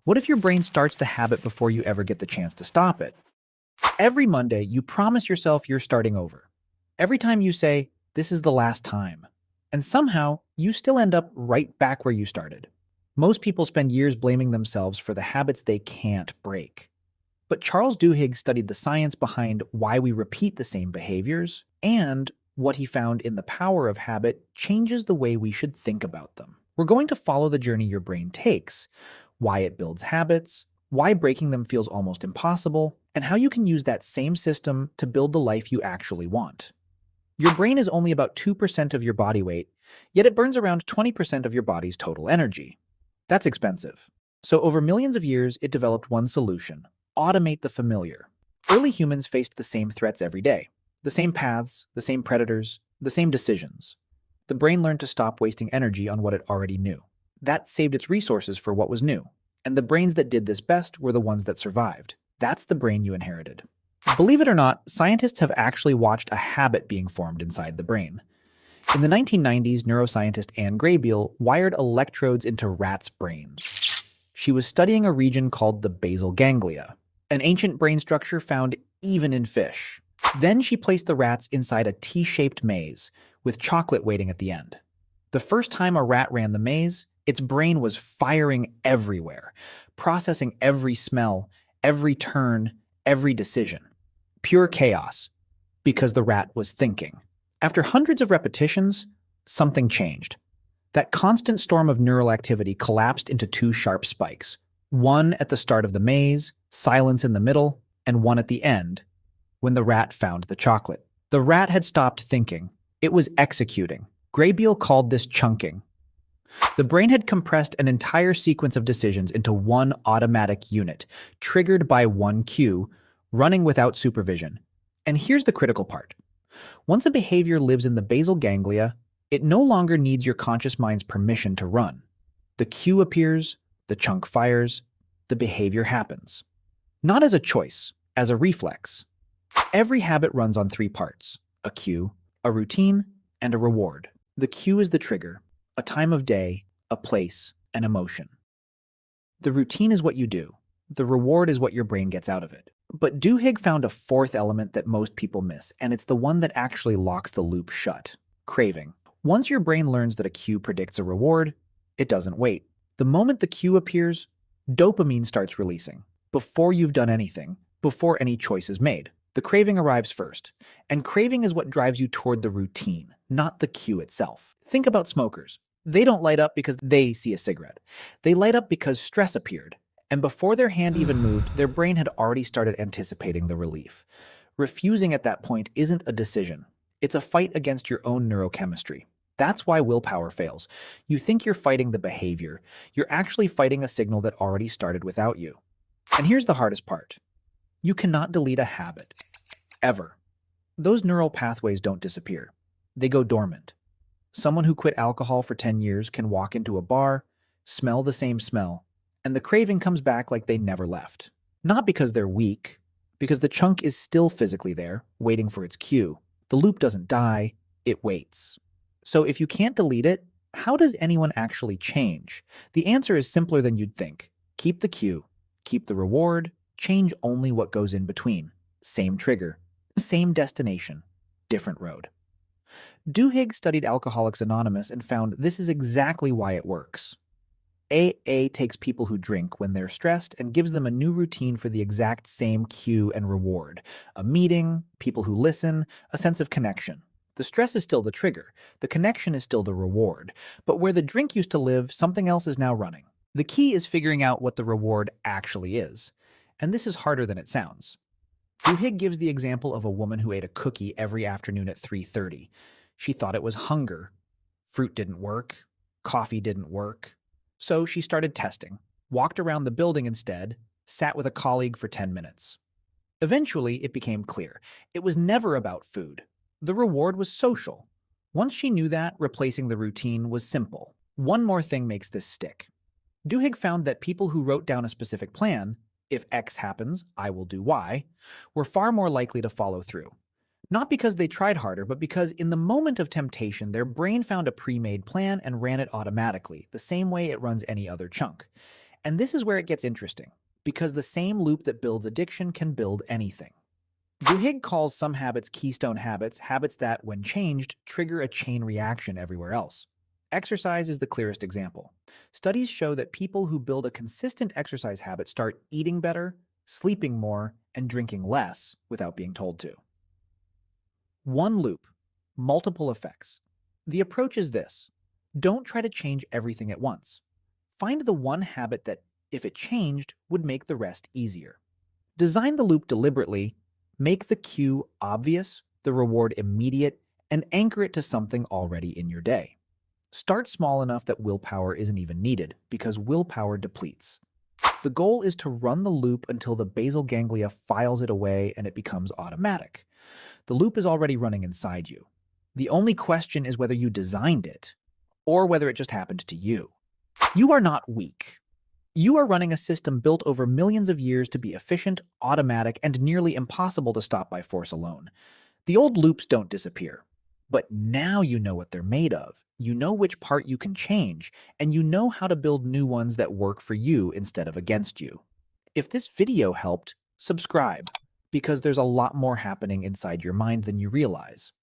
What if your brain starts the habit before you ever get the chance to stop it? Every Monday, you promise yourself you're starting over. Every time you say, "This is the last time." And somehow, you still end up right back where you started. Most people spend years blaming themselves for the habits they can't break. But Charles Duhigg studied the science behind why we repeat the same behaviors, and what he found in the power of habit changes the way we should think about them. We're going to follow the journey your brain takes, why it builds habits, why breaking them feels almost impossible, and how you can use that same system to build the life you actually want. Your brain is only about 2% of your body weight, yet it burns around 20% of your body's total energy. That's expensive. So over millions of years, it developed one solution: automate the familiar. Early humans faced the same threats every day. The same paths, the same predators, the same decisions. The brain learned to stop wasting energy on what it already knew. That saved its resources for what was new. And the brains that did this best were the ones that survived. That's the brain you inherited. Believe it or not, scientists have actually watched a habit being formed inside the brain. In the 1990s, neuroscientist Anne Graybiel wired electrodes into rats' brains. She was studying a region called the basal ganglia, an ancient brain structure found even in fish. Then she placed the rats inside a T-shaped maze, with chocolate waiting at the end. The first time a rat ran the maze, its brain was firing everywhere, processing every smell, every turn, every decision. Pure chaos, because the rat was thinking. After hundreds of repetitions, something changed. That constant storm of neural activity collapsed into two sharp spikes. One at the start of the maze, silence in the middle, and one at the end, when the rat found the chocolate. The rat had stopped thinking. It was executing. Graybiel called this chunking. The brain had compressed an entire sequence of decisions into one automatic unit, triggered by one cue, running without supervision. And here's the critical part. Once a behavior lives in the basal ganglia, it no longer needs your conscious mind's permission to run. The cue appears, the chunk fires, the behavior happens. Not as a choice, as a reflex. Every habit runs on three parts: a cue, a routine, and a reward. The cue is the trigger, a time of day, a place, an emotion. The routine is what you do. The reward is what your brain gets out of it. But Duhigg found a fourth element that most people miss, and it's the one that actually locks the loop shut: craving. Once your brain learns that a cue predicts a reward, it doesn't wait. The moment the cue appears, dopamine starts releasing. Before you've done anything, before any choice is made, the craving arrives first. And craving is what drives you toward the routine, not the cue itself. Think about smokers. They don't light up because they see a cigarette. They light up because stress appeared. And before their hand even moved, their brain had already started anticipating the relief. Refusing at that point isn't a decision. It's a fight against your own neurochemistry. That's why willpower fails. You think you're fighting the behavior. You're actually fighting a signal that already started without you. And here's the hardest part. You cannot delete a habit. Ever. Those neural pathways don't disappear. They go dormant. Someone who quit alcohol for 10 years can walk into a bar, smell the same smell, and the craving comes back like they never left. Not because they're weak, because the chunk is still physically there, waiting for its cue. The loop doesn't die, it waits. So if you can't delete it, how does anyone actually change? The answer is simpler than you'd think. Keep the cue, keep the reward, change only what goes in between. Same trigger, same destination, different road. Duhigg studied Alcoholics Anonymous and found this is exactly why it works. AA takes people who drink when they're stressed and gives them a new routine for the exact same cue and reward. A meeting, people who listen, a sense of connection. The stress is still the trigger, the connection is still the reward, but where the drink used to live, something else is now running. The key is figuring out what the reward actually is. And this is harder than it sounds. Duhigg gives the example of a woman who ate a cookie every afternoon at 3:30. She thought it was hunger. Fruit didn't work. Coffee didn't work. So she started testing, walked around the building instead, sat with a colleague for 10 minutes. Eventually, it became clear. It was never about food. The reward was social. Once she knew that, replacing the routine was simple. One more thing makes this stick. Duhigg found that people who wrote down a specific plan, if X happens, I will do Y, were far more likely to follow through. Not because they tried harder, but because in the moment of temptation, their brain found a pre-made plan and ran it automatically, the same way it runs any other chunk. And this is where it gets interesting, because the same loop that builds addiction can build anything. Duhigg calls some habits keystone habits, habits that, when changed, trigger a chain reaction everywhere else. Exercise is the clearest example. Studies show that people who build a consistent exercise habit start eating better, sleeping more, and drinking less without being told to. One loop, multiple effects. The approach is this: don't try to change everything at once. Find the one habit that, if it changed, would make the rest easier. Design the loop deliberately, make the cue obvious, the reward immediate, and anchor it to something already in your day. Start small enough that willpower isn't even needed, because willpower depletes. The goal is to run the loop until the basal ganglia files it away and it becomes automatic. The loop is already running inside you. The only question is whether you designed it, or whether it just happened to you. You are not weak. You are running a system built over millions of years to be efficient, automatic, and nearly impossible to stop by force alone. The old loops don't disappear. But now you know what they're made of. You know which part you can change, and you know how to build new ones that work for you instead of against you. If this video helped, subscribe, because there's a lot more happening inside your mind than you realize.